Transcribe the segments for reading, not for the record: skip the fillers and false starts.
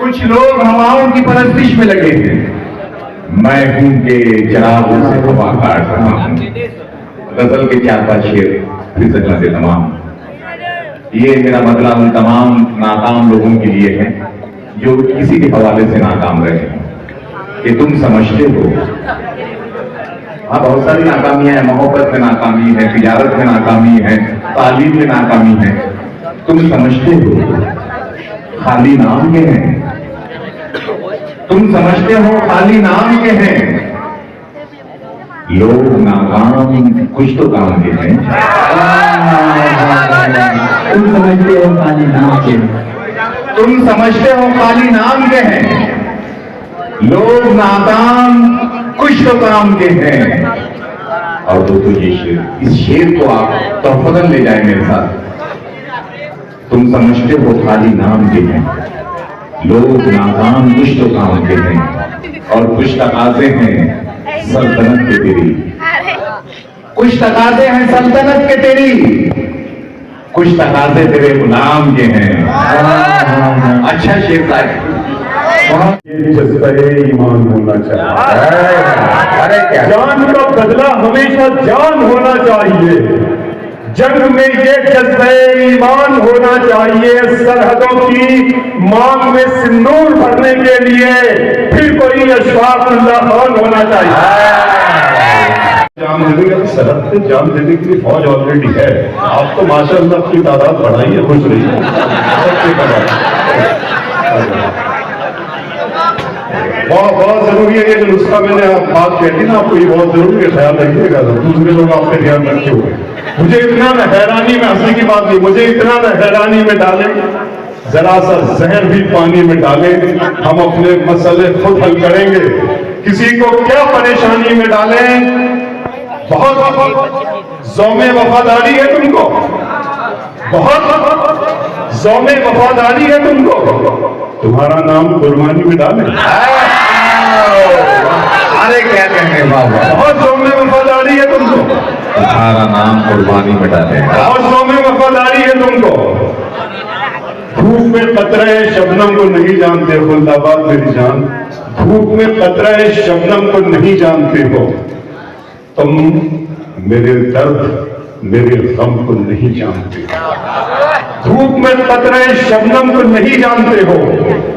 कुछ लोग हवाओं की परस्तिश में लगे हैं, मैं हूं के चरागों से हवा काट रहा हूं। गजल के 4-5 शेर फिर से सुना देता हूं। ये मेरा बदला उन तमाम नाकाम लोगों के लिए है जो किसी के हवाले से नाकाम रहे हैं कि तुम समझते हो। हाँ, बहुत सारी नाकामियां हैं, मोहब्बत में नाकामी है, तिजारत में नाकामी है, तालीम में नाकामी है। तुम समझते हो खाली नाम के हैं, तुम समझते हो खाली नाम के हैं। लोग नाकाम कुछ तो काम के हैं, तुम समझते हो खाली नाम के, तुम समझते हो खाली नाम के हैं। लोग नाकाम कुछ तो काम के हैं। और दोस्तों ये शेर, इस शेर को आप तहफ़्फ़ुज़न ले जाए मेरे साथ। तुम समझते हो खाली नाम के हैं, लोग नाकाम कुछ तो काम के हैं। और कुछ तकाज़े हैं सल्तनत के तेरी, कुछ तकाज़े हैं सल्तनत के तेरी, कुछ तकाज़े तेरे गुलाम के हैं। अच्छा शेर था। ये जज्बे ईमान होना चाहिए। अरे क्या जान का बदला हमेशा जान होना चाहिए। जंग में ये जज्बे ईमान होना चाहिए। सरहदों की मांग में सिंदूर भरने के लिए फिर कोई अशफाकुल्लाह खान होना चाहिए। जान देने का सरहद पे जान देने के लिए फौज ऑलरेडी है। आप तो माशाअल्लाह अपनी तादाद बढ़ाइए, खुश रहिए। बहुत जरूरी है ये जो नुस्खा मैंने आप बात कहती ना, आपको ये बहुत जरूरी है, ख्याल रखिएगा। दूसरे लोग आपके ध्यान रखे हुए। मुझे इतना न हैरानी में, हंसी की बात नहीं, मुझे इतना न हैरानी में डाले, जरा सा जहर भी पानी में डाले, हम अपने मसले खुद हल करेंगे। किसी को क्या परेशानी में डाले, बहुत ज़ौमे वफादारी है तुमको, बहुत ज़ौमे वफादारी है तुमको, तुम्हारा नाम कुर्बानी में डाले। अरे क्या कहेंगे बाबा, बहुत ज़ौमे वफादारी है तुमको, तुम्हारा नाम कुर्बानी में डाले। बहुत ज़ौमे वफादारी है तुमको। धूप में कतरे शबनम को नहीं जानते, खुल्दाबाद मेरी जान, धूप में कतरे शबनम को नहीं जानते हो तुम, मेरे दर्द मेरे गम को नहीं जानते। धूप में कतरे शबनम को नहीं जानते हो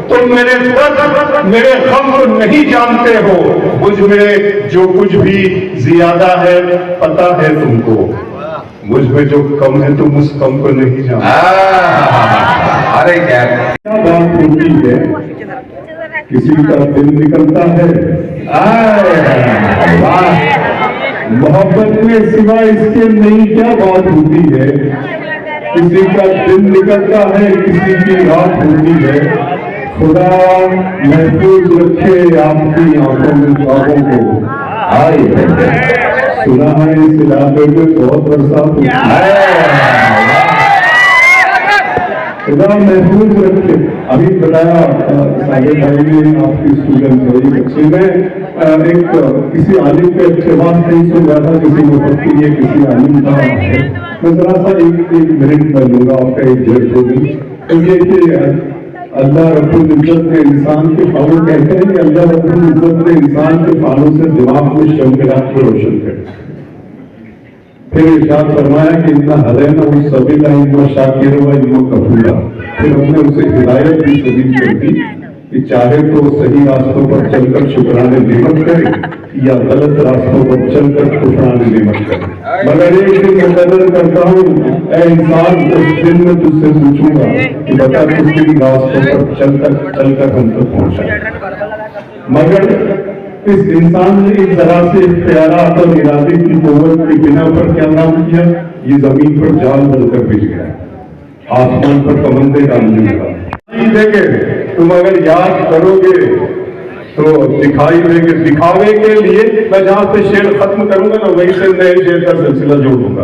तुम, मेरे दर्द मेरे गम को नहीं जानते हो। मुझ में जो कुछ भी ज्यादा है पता है तुमको, मुझ में जो कम है तुम उस कम को नहीं जानते। अरे क्या बात होती है, किसी का दिल निकलता है। वाह, मोहब्बत में सिवा इसके नहीं क्या बात होती है। किसी का दिल निकलता है, किसी की रात होती है। खुदा महफूज रखे आपकी आंखों में ख्वाबों को। आए सुना है इस इलाके में बहुत बरसात होती है। खुदा महफूज रखे। अभी बताया सागे भाई ने, आपकी स्टूडेंट है, एक बच्चे में एक किसी आलिम के इत्तेफाक नहीं सुन रहा था, किसी मुफक्किर या किसी आलिम का है। मैं जरा सा एक मिनट में लूंगा आपका, एक 1.5 मिनट। तो ये कि अल्लाह रब्बुल इज्जत ने इंसान के फानों, कहते हैं कि अल्लाह रब्बुल इज्जत ने इंसान के फानों से दिमाग में शमशरात को रोशन कर। फिर इरशाद फरमाया कि इतना हदैना उस सबीला इन्नो शाकिर व इन्नो कफूरा। फिर हमने उसे हिदायत भी सबील कर दी कि चाहे तो सही रास्तों पर चलकर शुक्राने नेमत करे या गलत रास्तों पर चलकर कुफराने नेमत करे। मगर एक दिन मुकर्रर करता हूँ, ऐ इंसान, उस दिन में तुझसे पूछूंगा कि बता किस किन रास्तों पर चलकर हम तक पहुंचा। मगर इस इंसान ने इस तरह से इख्तियारात और इरादे की कुव्वत के बिना पर क्या काम किया, ये जमीन पर जाल बनकर बिछ गया, आसमान पर कमंदे डालने लगा। देंगे तुम अगर याद करोगे तो दिखाई देंगे। दिखावे के लिए मैं जहां से शेर खत्म करूंगा ना, वहीं से नए शेर का सिलसिला जोड़ूंगा।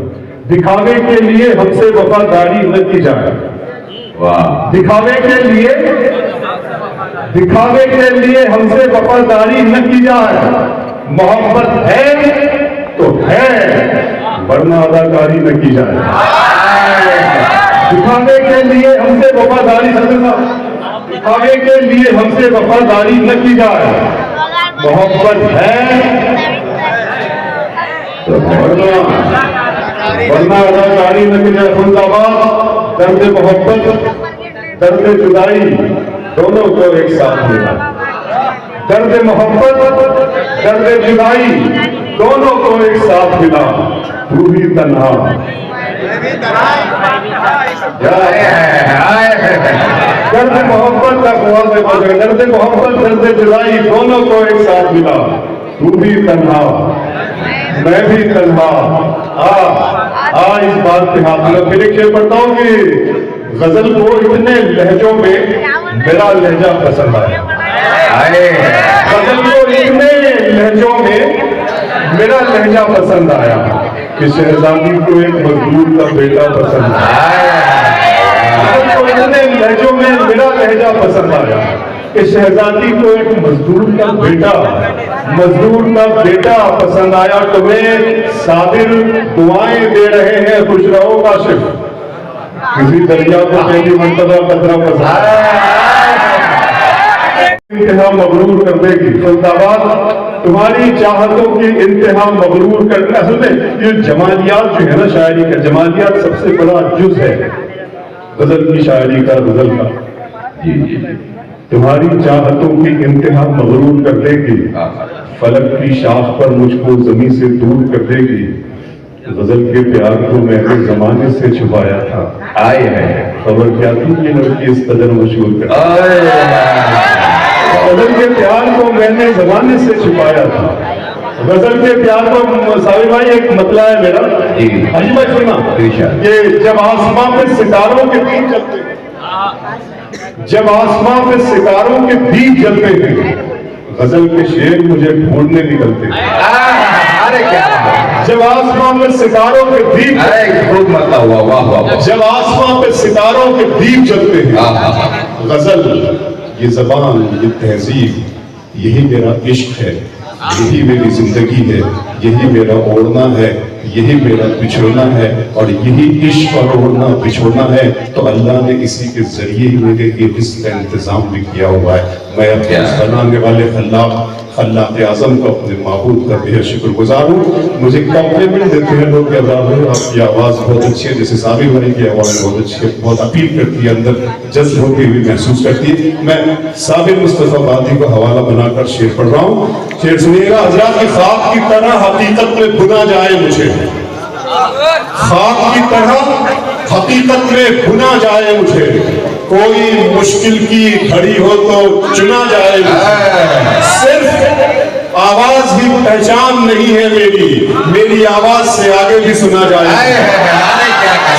दिखावे के लिए हमसे वफादारी न की जाए। वाह, दिखावे के लिए हमसे वफादारी न की जाए। मोहब्बत है तो है, वरना अदाकारी न की जाए। दिखाने के लिए हमसे वफादारी दिखाने के लिए हमसे वफादारी न की जाए। मोहब्बत है तो वरना अदाकारी न की जाए। खुदाबाद दर्द मोहब्बत दर्द जुदाई दोनों को एक साथ मिला। दर्द मोहब्बत दर्द जुदाई दोनों को एक साथ मिला। तू भी तन्हा दर्द मोहब्बत का दर्द मोहब्बत दर्द जुदाई दोनों को एक साथ मिला। तू भी तन्हा मैं भी तन्हा। इस बात पे हाथ मिला। फिर एक शेर पढ़ता हूँ कि गजल को इतने लहजों में मेरा लहजा पसंद आया। गजल को इतने लहजों में मेरा लहजा पसंद आया कि शहजादी को एक मजदूर का बेटा पसंद आया। गजल को इतने लहजों में मेरा लहजा पसंद आया कि शहजादी को एक मजदूर का बेटा पसंद आया। तुम्हें साबिर दुआएं दे रहे हैं, खुश रहो काशिफ। किसी दरिया को पहली मर्तबा कतरा पसंद इंतहा मगरूर कर देगी। फैसलाबाद तुम्हारी चाहतों की इंतहा मगरूर करना। असल में ये जमालियात जो है ना, शायरी का जमालियात सबसे बड़ा जुज है गजल की शायरी का, गजल का। तुम्हारी चाहतों की इंतहा मगरूर कर देगी। फलक की शाख पर मुझको जमीन से दूर कर देगी। गजल के प्यार को मैंने जमाने से छुपाया था। आए है खबर क्या थी ये लड़की इस कदर मशहूर कर। गजल के प्यार को मैंने जमाने से छुपाया था। गजल के प्यार को साबिर भाई एक मतला है मेरा। हाजी भाई सुनना, ये जब आसमां पे सितारों के दीप जलते हैं, जब आसमां पे सितारों के दीप जलते हैं, गजल के शेर मुझे ढूंढने निकलते हैं। अरे क्या जब आसमां पे सितारों के दीप, खूब मतलब हुआ। वाह वाह। जब आसमां पे सितारों के दीप जलते हैं, गजल ये जबान ये तहजीब यही मेरा इश्क है, यही मेरी जिंदगी है, यही मेरा ओढ़ना है, यही मेरा बिछोड़ना है। और यही इश्क और ओढ़ना बिछोड़ना है तो अल्लाह ने इसी के जरिए ही मेरे लिए इसका इंतजाम भी किया हुआ है। मैं अपने बनाने वाले अल्लाह आज़म को अपने माबूद का बेहद शुक्रगुजार हूँ। मुझे कॉम्प्लीमेंट देते हैं लोग कि आपकी आवाज़ बहुत अच्छी है, जैसे साबिर भाई की आवाज़ बहुत अच्छी है, बहुत अपील करती है, अंदर जज्ब होती हुई महसूस करती है। मैं साबिर मुस्तफ़ा बादी को हवाला बनाकर शेर पढ़ रहा हूँ। शेर सुनिएगा। हजरात की ख्वाब की तरह हकीकत में भुना जाए मुझे, ख्वाब की तरह हकीकत में भुना जाए मुझे, कोई मुश्किल की घड़ी हो तो चुना जाए। सिर्फ आवाज ही पहचान नहीं है मेरी आवाज से आगे भी सुना जाए।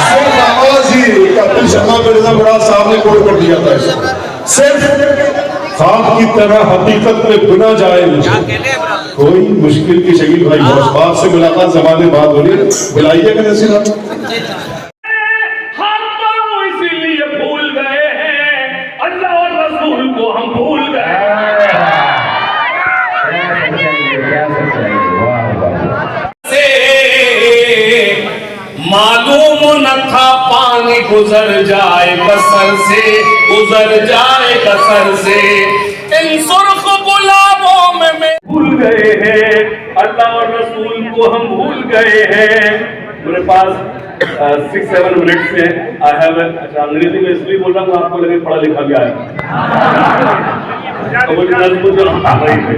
सिर्फ आवाज ही, कपिल शर्मा मिर्जा बड़ा साहब ने कोट कर दिया था इसको। सिर्फ ख्वाब की तरह हकीकत में भुना जाए मुझे, कोई मुश्किल की शकील भाई बाप से मुलाकात जमाने बाद हो रही, बुलाइएगा नसीर। हम भूल गए। मालूम न था पानी गुजर जाए कसर से, गुजर जाए कसर से। इन सुर्ख गुलाबों में भूल गए हैं, अल्लाह और रसूल को हम भूल गए हैं। मेरे पास 6-7 मिनट्स है। आई हैव अच्छा अंग्रेजी में इसलिए बोल रहा हूँ आपको लगे पढ़ा लिखा गया है। तो मुझे नज़्म जो आ रही है,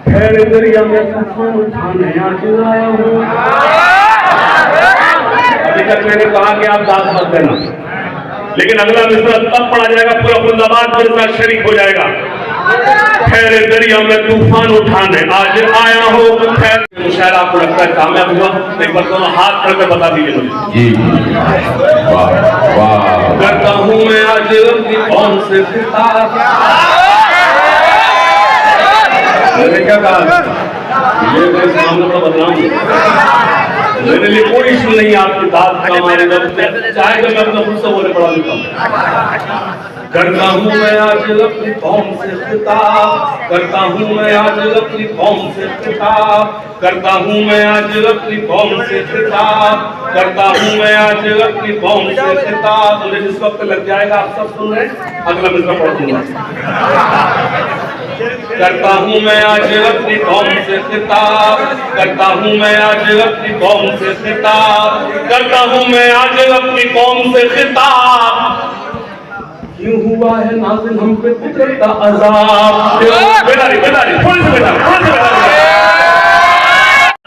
खैर दरिया में तूफान उठाने आज आया हूँ। अभी तक मैंने कहा कि आप दाद मत देना, लेकिन अगला मिसरा तब पढ़ा जाएगा पूरा खुदाबाद मेरे साथ शरीक हो जाएगा। खैर दरिया में तूफान उठाने आज आया हूँ। खैर मुशायरा आपको लगता है कामयाब हुआ? एक बार दोनों हाथ खड़े बता दीजिए मुझे। करता हूँ मैं आज अपनी कौन से मैंने क्या कहा, ये मेरे सामने तो बदनाम मेरे लिए कोई इशू नहीं। आपकी दाद का हमारे चाहे तो मैं अपना खुद से बोले पढ़ा लेता हूँ। करता हूँ मैं आज अपनी कौम से खिताब, करता हूँ मैं आज अपनी कौम से खिताब। करता हूँ मैं आज अपनी कौम से खिताब, करता हूँ मैं आज अपनी कौम से खिताब। मुझे जिस वक्त लग जाएगा आप सब सुन रहे हैं, अगला मिसरा पढ़ दूंगा। करता हूँ मैं आज अपनी कौम से खिताब, करता हूँ मैं आज अपनी कौम से खिताब, करता हूँ मैं आज अपनी कौम से खिताब। क्यों हुआ है नाज़िल हम पे कुदरत का अज़ाब। बेदारी बेदारी थोड़ी सी बेदारी, थोड़ी सी बेदारी।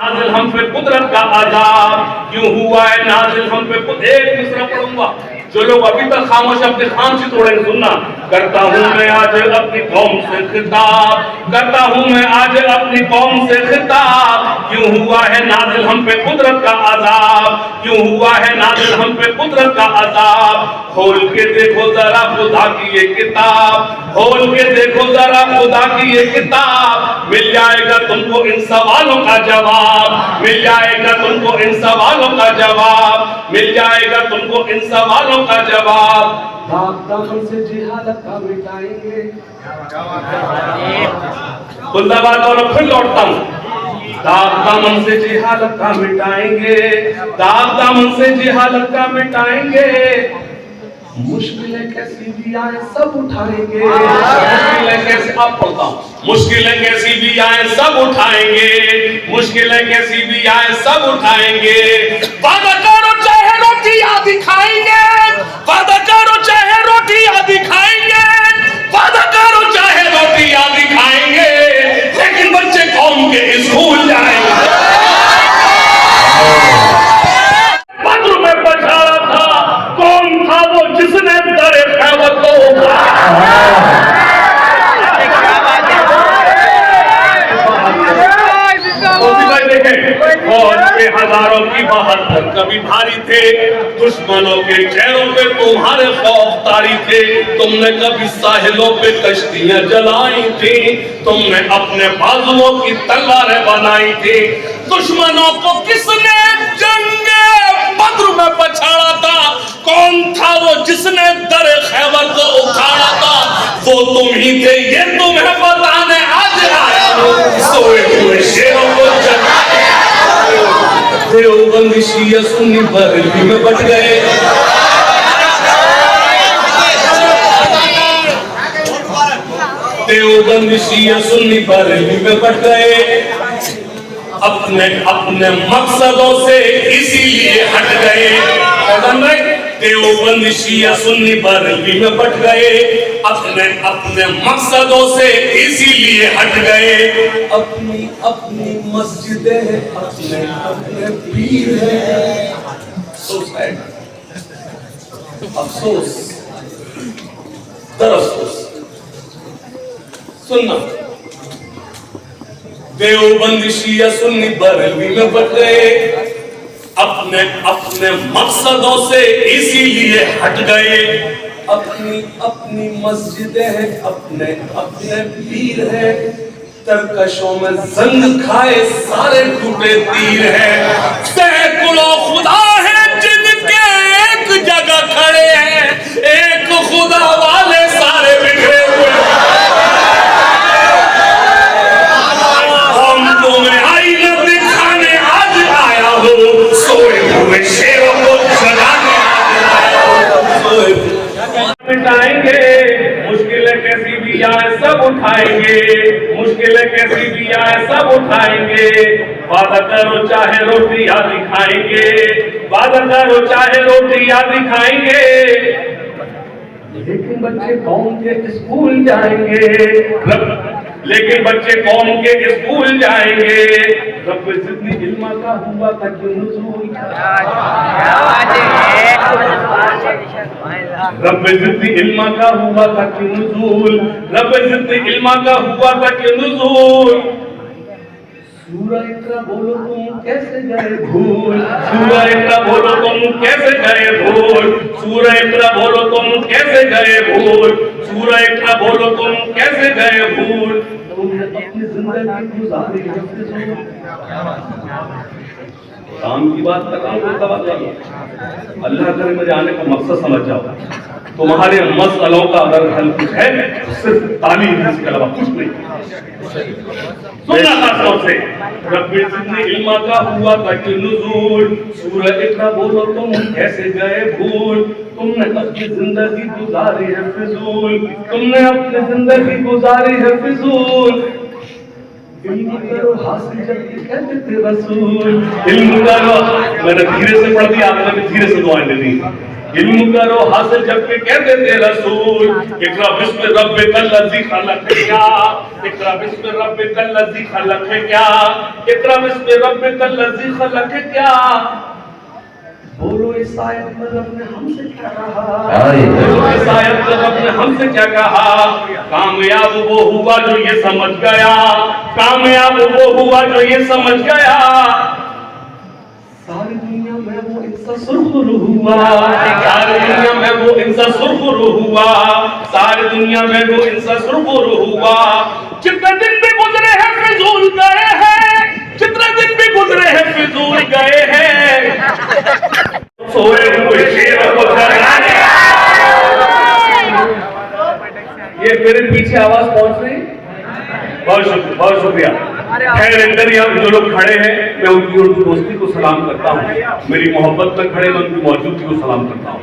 नाज़िल हम पे कुदरत का अज़ाब, क्यों हुआ है नाज़िल हम पे। एक मिसरा पढ़ूंगा, जो लोग अभी तक खामोश अपने खामोशी तोड़े सुनना। करता हूँ मैं आज अपनी कौम से खिताब, करता हूँ मैं आज अपनी कौम से खिताब। क्यों हुआ है नाज़िल हम पे कुदरत का अज़ाब, क्यों हुआ है नाज़िल हम पे कुदरत का अज़ाब। खोल के देखो जरा खुदा की ये किताब, खोल के देखो जरा खुदा की ये किताब। मिल जाएगा तुमको इन सवालों का जवाब, मिल जाएगा तुमको इन सवालों का जवाब, मिल जाएगा तुमको इन सवालों का जवाब। दामन से जिहालत का मिटाएंगे। खुदाबाद और फिर लौटता हूँ। दामन से जिहालत का मिटाएंगे, दामन से जिहालत का मिटाएंगे। मुश्किलें कैसी भी आए सब उठाएंगे, मुश्किलें कैसी, अब पढ़ता हूँ। मुश्किलें कैसी भी आए सब उठाएंगे, मुश्किलें कैसी भी आए सब उठाएंगे। वादा करो चाहे रोटियां दिखाएंगे, वादा करो चाहे रोटियां दिखाएंगे, वादा करो चाहे रोटियां दिखाएंगे, लेकिन बच्चे कौम के स्कूल जाएंगे। बद्र में पछाड़ा था, कौन था वो जिसने दरे खैबर को फौज के हजारों की बहादुर कभी भारी थे, दुश्मनों के चेहरों पे तुम्हारे खौफ तारी थे। तुमने कभी साहिलों पे कश्तियां जलाई थी, तुमने अपने बाजुओं की तलवारें बनाई थी। दुश्मनों को किसने जंगे बद्र में पछाड़ा था, कौन था वो जिसने दरे खैबर को उखाड़ा था। वो तुम ही थे ये तुम्हें बताने आज आया हूं, सोए हुए शेरों को जगाए। देवबंद शिया सुन्नी बरेलवी में बट गए, देवबंद शिया सुन्नी बरेलवी में बट गए। अपने अपने मकसदों से इसीलिए हट गए। देवबंद शिया सुन्नी बरेलवी में बट गए, अपने अपने मकसदों से इसीलिए हट गए। अपनी अपनी मस्जिदें अपने अपने पीर हैं। अफसोस दरअफसोस सुनना, देवबंद शिया सुन्नी बरेलवी में बट गए, अपने अपने मकसदों से इसीलिए हट गए। अपनी अपनी मस्जिदें हैं, अपने अपने पीर हैं। तरकशों में जंग खाए सारे टूटे तीर हैं। सैकड़ों खुदा हैं जिनके एक जगह खड़े हैं, एक खुदा वाले सारे बिखरे हुए। हम तुम्हें आईना दिखाने आज आया हूँ, सोए हुए शेरों को जगाने आज आया हूँ। मिटाएंगे मुश्किलें कैसी भी आए सब उठाएंगे, मुश्किलें कैसी भी आए सब उठाएंगे। वादा करो चाहे रोटियां दिखाएंगे, वादा करो चाहे रोटियां दिखाएंगे, लेकिन बच्चे कौम के स्कूल जाएंगे। लेकिन बच्चे कौम के स्कूल जाएंगे। रब जितनी इल्मा का हुआ था क्यों नुज़ूल, रब जितनी इल्मा का हुआ था क्यों नुज़ूल, रब जितनी इल्मा का हुआ था क्यों नुज़ूल। सूरह इक़रा बोलो तुम कैसे गए भूल, सूरह इक़रा बोलो तुम कैसे गए भूल, सूरह इक़रा बोलो तुम कैसे गए भूल, सूरह इक़रा बोलो तुम कैसे गए भूल। तुमने अपनी जिंदगी गुजारी कैसे सुनो, काम की बात कर रहा हूँ, अल्लाह करे मुझे आने का मकसद समझ जाओ। तुम्हारे मसलों का अगर हल कुछ है तो सिर्फ तालीम है, इसके अलावा कुछ नहीं। सुनना खास तौर से रब्बी ज़िदनी इल्मा का हुआ था कि नुज़ूल सूरह इक़रा बोलो तुम कैसे गए भूल, तुमने अपनी जिंदगी गुजारी है फिजूल, तुमने अपनी जिंदगी गुजारी है फिजूल। इल्म करो हासिल जबकि कहते थे रसूल, इल्म करो, मैंने धीरे से पढ़ दिया, आपने भी धीरे से दुआएं दे दी। इल्म करो हासिल जबकि कहते थे रसूल, इक़रा बिस्मि रब्बिकल लज़ी खलक़ क्या, इक़रा बिस्मि रब्बिकल लज़ी खलक़ क्या, इक़रा बिस्मि रब्बिकल लज़ी खलक़ क्या। बोलो इस आयत में रब ने हमसे क्या कहा, बोलो इस आयत में रब ने हमसे क्या कहा। कामयाब वो हुआ जो ये समझ गया, कामयाब वो हुआ जो ये समझ गया। सारी दुनिया में वो इंसान सुरखुरू हुआ, सारी दुनिया में वो इंसान सुरखुरू हुआ, सारी दुनिया में वो इंसान सुरखुरू हुआ। जितने दिन भी गुजरे हैं फिजूल गए हैं, जितने दिन भी गुजरे हैं फिजूल गए हैं। सोए हुए शेरों को जगाने, ये मेरे पीछे आवाज पहुंच रही, बहुत शुक्रिया। खैर दरिया जो लोग खड़े हैं मैं उनकी उर्दू दोस्ती को सलाम करता हूँ, मेरी मोहब्बत में खड़े मैं उनकी मौजूदगी को सलाम करता हूँ।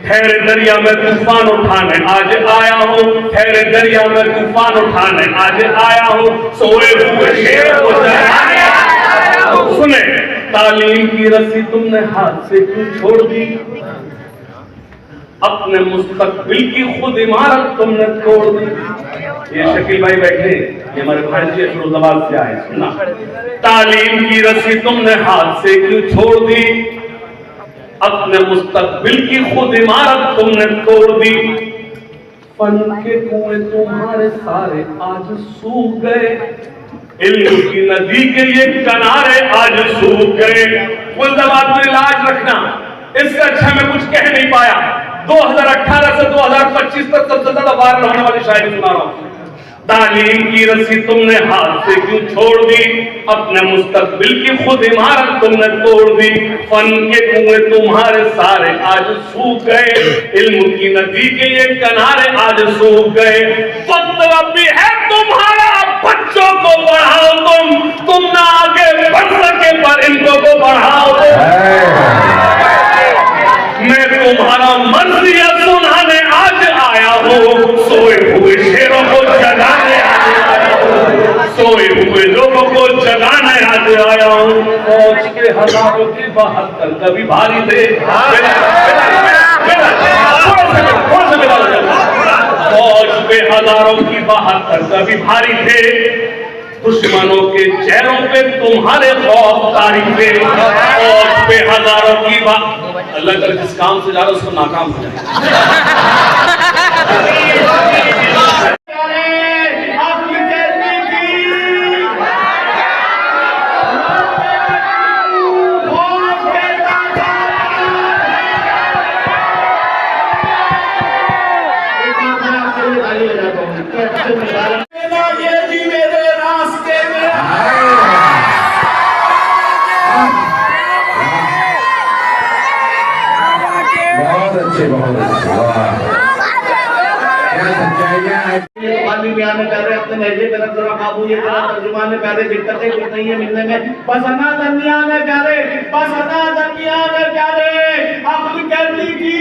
खैर दरिया में तूफान उठाने आज आया हूँ, खैर दरिया में तूफान उठाने आज आया हूँ, सोए हुए शेर को जगाने आया हूँ। सुने, तालीम की रस्सी तुमने हाथ से क्यों छोड़ दी, अपने मुस्तकबिल की खुद इमारत तुमने तोड़ दी। ये शकील भाई बैठे, ये हमारे भारतीय फिरोजाबाद से आए, सुनना। तालीम की रस्सी तुमने हाथ से क्यों छोड़ दी, अपने मुस्तकबिल की खुद इमारत तुमने तोड़ दी। फन के कुएं तुम्हारे सारे आज सूख गए, इल्म की नदी के ये किनारे आज सूख गए। फिरोजाबाद में इलाज रखना, इससे अच्छा मैं कुछ कह नहीं पाया। 2018 से 2025 तक सबसे ज्यादा वायरल होने वाली शायरी सुना रहा हूं। तालीम की रस्सी तुमने हाथ से क्यों छोड़ दी, अपने मुस्तकबिल की खुद इमारत तुमने तोड़ दी। फन के कुएं तुम्हारे सारे आज सूख गए, इल्म की नदी के ये किनारे आज सूख गए। वक्त अब भी है तुम्हारा, बच्चों को बढ़ाओ तुम ना आगे बढ़ सके पर इनको को बढ़ाओ। मैं तुम्हारा मर्जिया सुनाने आज आया हूँ, सोए हुए शेरों को जगाने आया हूँ, सोए हुए लोगों को जगाने आज आया हूँ। फौज के हजारों की 72 कभी भारी थे, फौज पे हजारों की 72 कभी भारी थे, दुश्मनों के चेहरों पे तुम्हारे खौफ तारी थे। फौज पे हजारों की अल्लाह करे जिस काम से जा रहा है उसको नाकाम हो जाए। अपने लहजे पे जरा काबू, ये जरा तर्जुमान में प्यारे दिक्कतें कुछ नहीं है मिलने में, बस अना दरमियान है प्यारे, बस अना दरमियान है प्यारे। अक्ल कहती की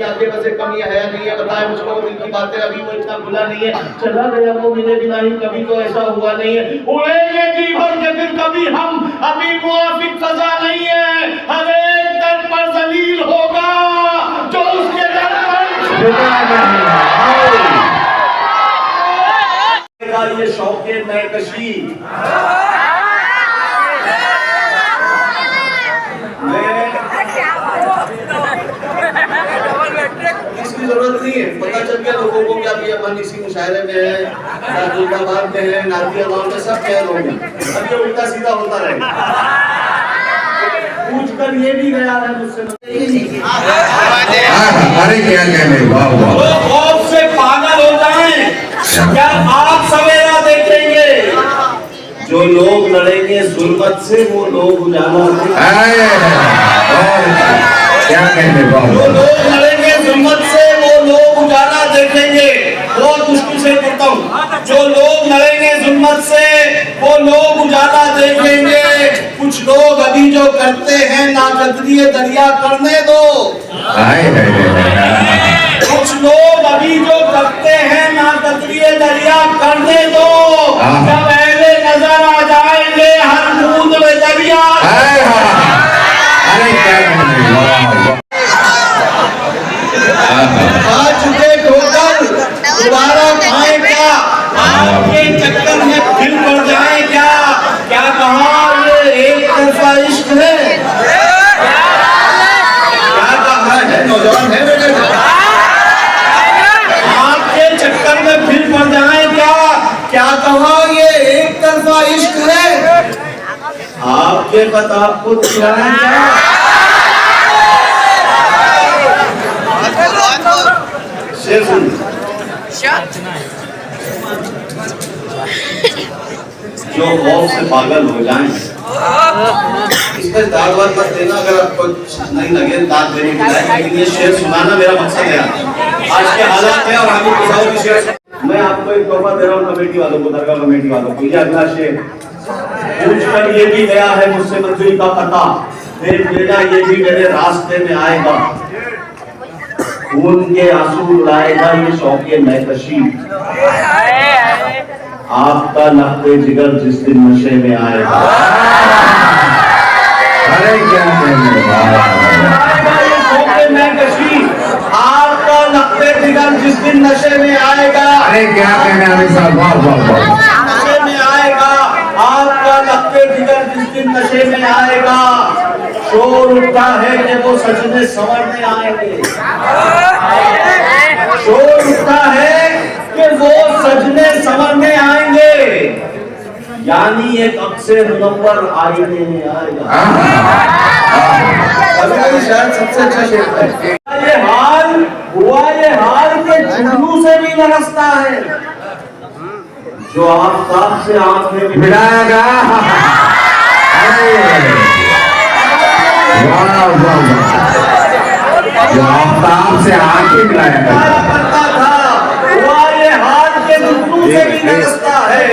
आगे बसे कमी है नहीं है, बताए मुझको दिल की बातें, अभी वो इतना खुला नहीं है, चला गया वो मिले भी नहीं, कभी तो ऐसा हुआ नहीं है। उड़ेंगे जी भर के दिन कभी हम, अभी मुआफिक सजा नहीं है, हर एक दर पर जलील होगा जो उसके दर पर ये शौक़े नैकशी जरूरत नहीं है, पता चल गया लोगों को क्या भी अपन इसी मुशायरे में है, दुर्गाबाद में है, नादिया गांव में सब कह रहे होंगे। अब ये उल्टा सीधा होता रहेगा। पूछ कर ये भी गया है मुझसे, अरे क्या कहने, वाह वाह। खौफ से पागल हो जाएं, क्या आप सवेरा देखे लड़ेंगे जुल्मत से वो लोग उजाला देखेंगे। आए, और क्या कहने जो बाबा। लोग लड़ेंगे जुल्मत से वो लोग उजाला देखेंगे। बहुत मुश्किल से करता हूँ। जो लोग लड़ेंगे जुल्मत से वो लोग उजाला देखेंगे। कुछ लोग अभी जो करते हैं नाकदरी दरिया करने दो। आए है, कुछ लोग अभी जो करते हैं नाकदरी दरिया करने दो। जब ऐले नजर आ जाएंगे हर बूंद में दरिया। आए, अरे क्या कहने बाबा। खा चुके ठोकर दोबारा खाएं क्या? आपके चक्कर में फिर पड़ जाए क्या? क्या कहा ये एक तरफा इश्क है? क्या कहा है? नौजवान है बेटे, आपके चक्कर में फिर पड़ जाए क्या? क्या कहा ये एक तरफा इश्क है? आपके पता आपको दिखलाएं क्या? शेर सुन, जो खौफ से पागल हो जाएं, इसका दाद वाद मत देना अगर आपको नहीं लगे दाद देने की लायक, लेकिन ये शेर सुनाना मेरा मकसद है आज के हालात में। और आगे किसानों की शेर मैं आपको एक तोहफा दे रहा हूँ कमेटी वालों को, दरगाह कमेटी वालों को। ये अगला शेर पूछ कर ये भी गया है मुझसे मंजिल का पता, देख लेना ये भी मेरे रास्ते में आएगा। खून के आंसू रुलाएगा ये शौक़े महकशी, आपका लफ्ज़े जिगर जिस दिन नशे में आएगा। अरे क्या कहने बाबा। ये शौक़े महकशी, आपका लफ्ज़े जिगर जिस दिन नशे में आएगा। अरे क्या कहने अभी साहब, वाह वाह वाह। नशे में आएगा, आपका लफ्ज़े जिगर जिस दिन नशे में आएगा। शोर उठता है कि वो सजने संवरने आएंगे। शोर उठता है कि वो सजने संवरने आएंगे, यानी एक अक्से मुनव्वर आईने में आएगा। शायद सबसे अच्छा शेर है। ये हाल हुआ ये हाल के जुगनू से भी लरसता है, जो आफताब से आंखें मिलाएगा। वाह वाह वाह, जो आफताब से आंखें मिलाएगा। करता था हुआ ये हाल के जुगनू से भी लरसता है,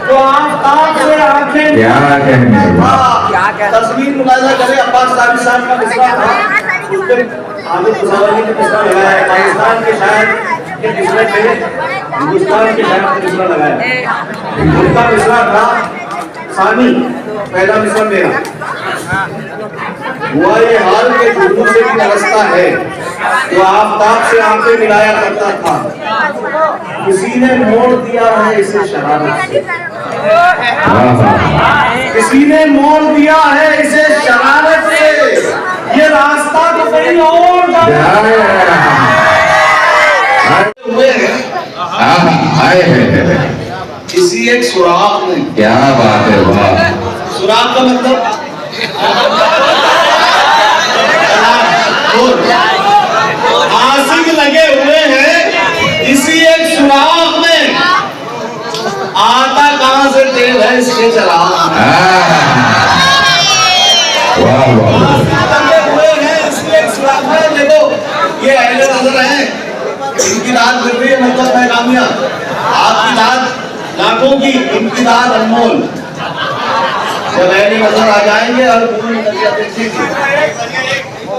जो आफताब से आंखें क्या कहने बाबा। तस्वीर मुलाजा करे अब्बास साबिर साहब का मिसरा था, उसके आगे मुसावरी का मिसरा लगाया है। पाकिस्तान के शायर के मिसरे पे हिंदुस्तान के शायर का मिसरा लगाया। उनका मिसरा था सानी, पहला मिसरा मेरा। हुआ ये हाल के जुगनू से भी लरसता है, जो आफताब से आंखें मिलाया करता था, किसी ने मोड़ दिया है इसे शरारत से। किसी ने मोड़ दिया है इसे शरारत से, ये रास्ता तो कहीं और हुए हैं। आए हैं किसी एक सुराग में। क्या बात है वाह। सुराग का मतलब आसिक लगे हुए हैं इसी एक सुराग में, आता कहां से तेल है इसके चराग में। वाह वाह। लगे हुए हैं इसी एक सुराग में। देखो ये अहले नजर हैं, इनकी रात मिल रही है मतलब है कामयाब। आपकी रात लाखों की, इनकी रात अनमोल। जब अहले नजर आ जाएंगे और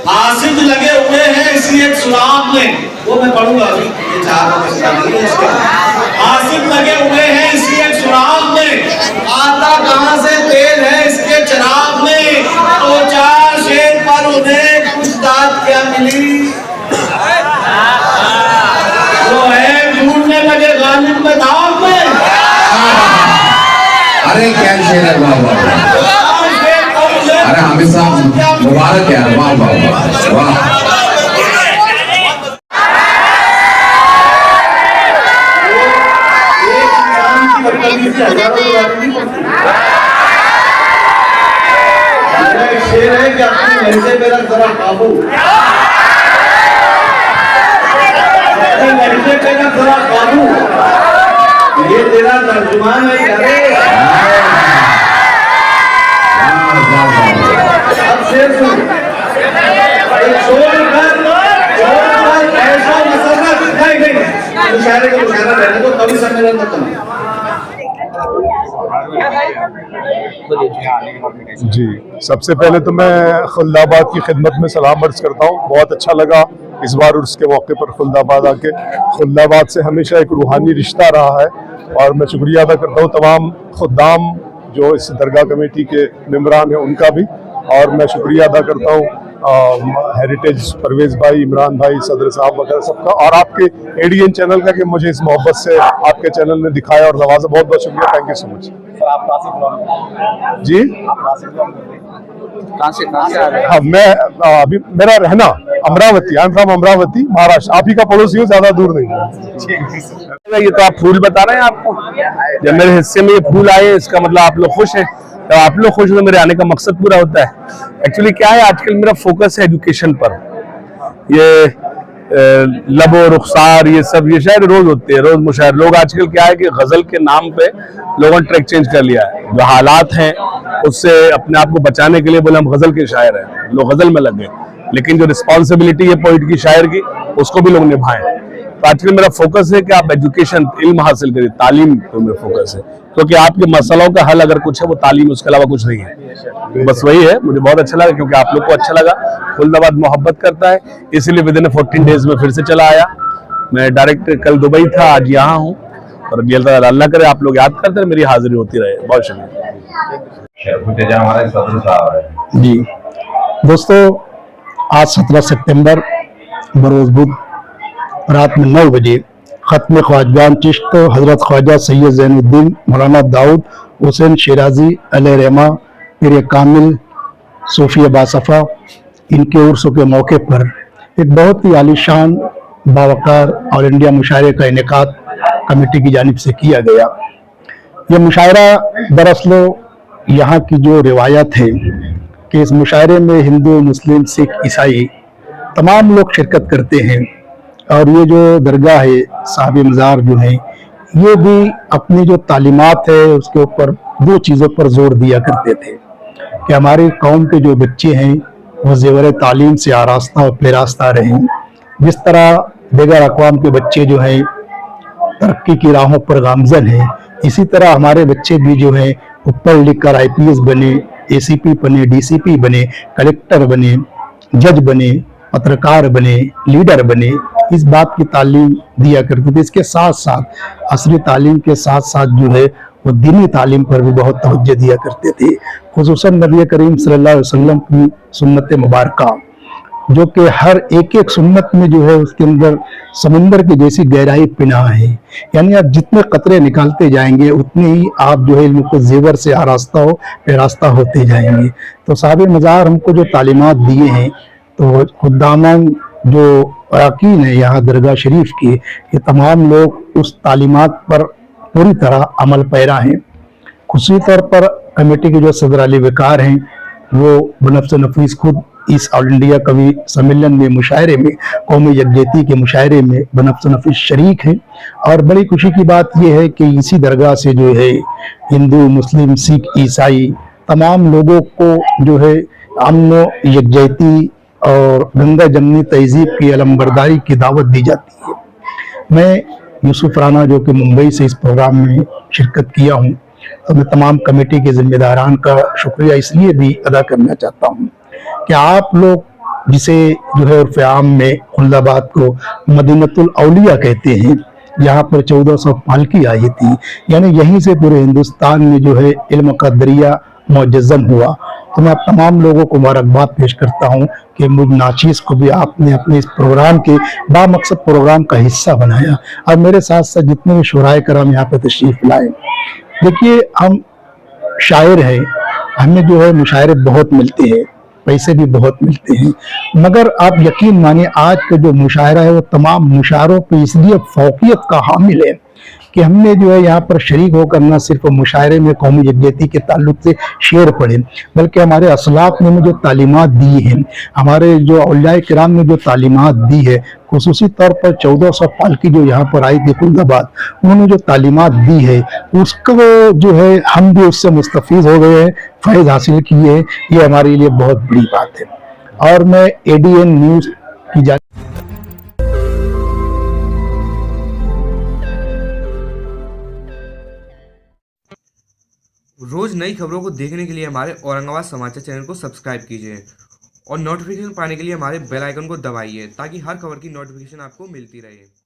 आसिफ लगे हुए हैं इसी एक सुराग में, वो मैं पढ़ूंगा अभी, ये चार आसिफ लगे हुए हैं इसी एक सुराग में, आता कहां से तेल है इसके चिराग में। तो चार शेर पर उन्हें कुछ दाद क्या मिली, वो है ढूंढने लगे गालिब में दाग में। अरे क्या शेर है वाह वाह। अरे हामिद साहब मुबारक यार, वाह वाह वाह वाह। शेर है कि अपने लहजे पे रख जरा काबू, अपने लहजे पे रख जरा काबू, ये तेरा तर्जुमान है। ऐसा मसरत नहीं, मुशायरे को मुशायरा रहने दो, कभी सम्मेलन मत करना। जी, सबसे पहले तो मैं खुल्दाबाद की खिदमत में सलाम अर्ज करता हूँ। बहुत अच्छा लगा इस बार उसके मौके पर खुल्दाबाद आके। खुल्दाबाद से हमेशा एक रूहानी रिश्ता रहा है और मैं शुक्रिया अदा करता हूँ तमाम खुद्दाम जो इस दरगाह कमेटी के मेंबरान हैं उनका भी, और मैं शुक्रिया अदा करता हूँ हेरिटेज परवेज भाई, इमरान भाई, सदर साहब वगैरह सबका, और आपके एडीएन चैनल का कि मुझे इस मोहब्बत से आपके चैनल ने दिखाया और नवाजा। बहुत बहुत शुक्रिया, थैंक यू सो मच। जी कहाँ से आ रहे हैं? हाँ, मैं अभी मेरा रहना Amravati, I am from Amravati Maharashtra. आप ही का पड़ोसी हूँ, ज्यादा दूर नहीं। ये तो आप फूल बता रहे हैं आपको, जब मेरे हिस्से में ये फूल आए इसका मतलब आप लोग खुश हैं। तो आप लोग खुश हो तो मेरे आने का मकसद पूरा होता है। एक्चुअली क्या है, आजकल मेरा फोकस है एजुकेशन पर। ये लबो रुखसार ये सब ये शायद रोज होते हैं, रोज मुशायरे। लोग आजकल क्या है कि गजल के नाम पे लोगों ने ट्रैक चेंज कर लिया है। जो हालात हैं उससे अपने आप को बचाने के लिए बोले हम गजल के शायर हैं, लोग गजल में लग गए। लेकिन जो रिस्पॉन्सिबिलिटी है पोइट की, शायर की, उसको भी लोग निभाएं। तो आजकल मेरा फोकस है कि आप एजुकेशन, इल्म हासिल करिए, तालीम पे मेरा फोकस है, क्योंकि आपके मसलों का हल अगर कुछ है वो तालीम, उसके अलावा कुछ नहीं है। बस वही है। मुझे बहुत अच्छा लगा क्योंकि आप लोग को अच्छा लगा। खुल्दाबाद मोहब्बत करता है, इसीलिए विदिन 14 डेज में फिर से चला आया। मैं डायरेक्ट कल दुबई था, आज यहाँ हूँ, और अल्लाह करे आप लोग याद करते रहे, मेरी हाजिरी होती रहे। बहुत शुक्रिया। हमारे सदर साहब है जी दोस्तों, आज 17 सितंबर बरोज बुध रात में 9 बजे खत्म ख्वाजगान चिश्त हजरत ख्वाजा सैयद ज़ैनुद्दीन मौलाना दाऊद हुसैन शिराजी अलैहि रहमा पीर कामिल सूफी बासफ़ा, इनके उर्स के मौके पर एक बहुत ही आलीशान बावकार ऑल इंडिया मुशायरे का इनेकाद कमेटी की जानिब से किया गया। यह मुशायरा दरअसल यहाँ की जो रिवायत है कि इस मुशायरे में हिंदू, मुस्लिम, सिख, ईसाई तमाम लोग शिरकत करते हैं, और ये जो दरगाह है साहिब मज़ार जो है, ये भी अपनी जो तालीमात है उसके ऊपर 2 चीज़ों पर जोर दिया करते थे कि हमारी कौम के जो बच्चे हैं वो ज़ेवर तालीम से आरास्ता और पेरास्ता रहें। जिस तरह दीगर अक़वाम के बच्चे जो हैं तरक्की की राहों पर गामज़न हैं, इसी तरह हमारे बच्चे भी जो हैं वो पढ़ लिख कर IPS बने, ACP बने, DCP बने, कलेक्टर बने, जज बने, पत्रकार बने, लीडर बने। इस बात की तालीम दिया करते थे। इसके साथ साथ असली तालीम के साथ साथ जो है वो दीनी तालीम पर भी बहुत तवज्जो दिया करते थे। खुसूसन नबी करीम सल्लल्लाहु अलैहि वसल्लम की सुन्नत मुबारका, जो कि हर एक सुन्नत में जो है उसके अंदर समुंदर की जैसी गहराई पिनाह है। यानी आप जितने कतरे निकालते जाएंगे उतने ही आप जो है इल्म को जेवर से आरास्ता होते जाएंगे। तो साहिब मज़ार हमको जो तालीमात दिए हैं, तो खुद्दामान जो अरकान है यहाँ दरगाह शरीफ की, ये तमाम लोग उस तालीमात पर पूरी तरह अमल पैरा हैं। खुशी तौर पर कमेटी के जो सदर अली वकार हैं वो बनफ्स नफीस खुद इस ऑल इंडिया कवि सम्मेलन में, मुशायरे में, कौमी यकजहती के मुशायरे में बनफ्स नफीस शरीक हैं। और बड़ी खुशी की बात यह है कि इसी दरगाह से जो है हिंदू, मुस्लिम, सिख, ईसाई तमाम लोगों को जो है अमन, यकजहती और गंगा जमनी तहजीब की अलमबरदारी की दावत दी जाती है। मैं यूसुफ राना जो कि मुंबई से इस प्रोग्राम में शिरकत किया हूँ, तो मैं तमाम कमेटी के जिम्मेदारान का शुक्रिया इसलिए भी अदा करना चाहता हूँ कि आप लोग जिसे जो है उर्फ़ आम में खुल्दाबाद को मदीनतुल औलिया कहते हैं, यहाँ पर 1400 पालकी आई थी। यानी यहीं से पूरे हिंदुस्तान में जो है इल्म का दरिया मुअज्जम हुआ। तो मैं आप तमाम लोगों को मुबारकबाद पेश करता हूँ कि मुझ नाचीज़ को भी आपने अपने इस प्रोग्राम के बामकसद प्रोग्राम का हिस्सा बनाया, और मेरे साथ साथ जितने भी शुराए कराम यहाँ पे तशरीफ लाए। देखिए, हम शायर हैं, हमें जो है मुशायरे बहुत मिलते हैं, पैसे भी बहुत मिलते हैं, मगर आप यकीन मानिए आज का जो मुशायरा है वो तमाम मुशायरों पे इसलिए फौकियत का हामिल है कि हमने जो है यहाँ पर शरीक होकर न सिर्फ मुशायरे में कौमी यकजहती के ताल्लुक से शेर पढ़े, बल्कि हमारे असलाफ ने जो तालीमात दी हैं, हमारे जो औलिया किराम ने जो तालीमात दी है, खुसूसी तौर पर 1400 पालकी जो यहाँ पर आई थी खुल्दाबाद, उन्होंने जो तालीमात दी है उसको जो है हम भी उससे मुस्तफीज हो गए हैं, फैज़ हासिल किए हैं। ये हमारे लिए बहुत बड़ी बात है। और मैं ADN न्यूज की जा रोज नई खबरों को देखने के लिए हमारे औरंगाबाद समाचार चैनल को सब्सक्राइब कीजिए और नोटिफिकेशन पाने के लिए हमारे बेल आइकन को दबाइए ताकि हर खबर की नोटिफिकेशन आपको मिलती रहे।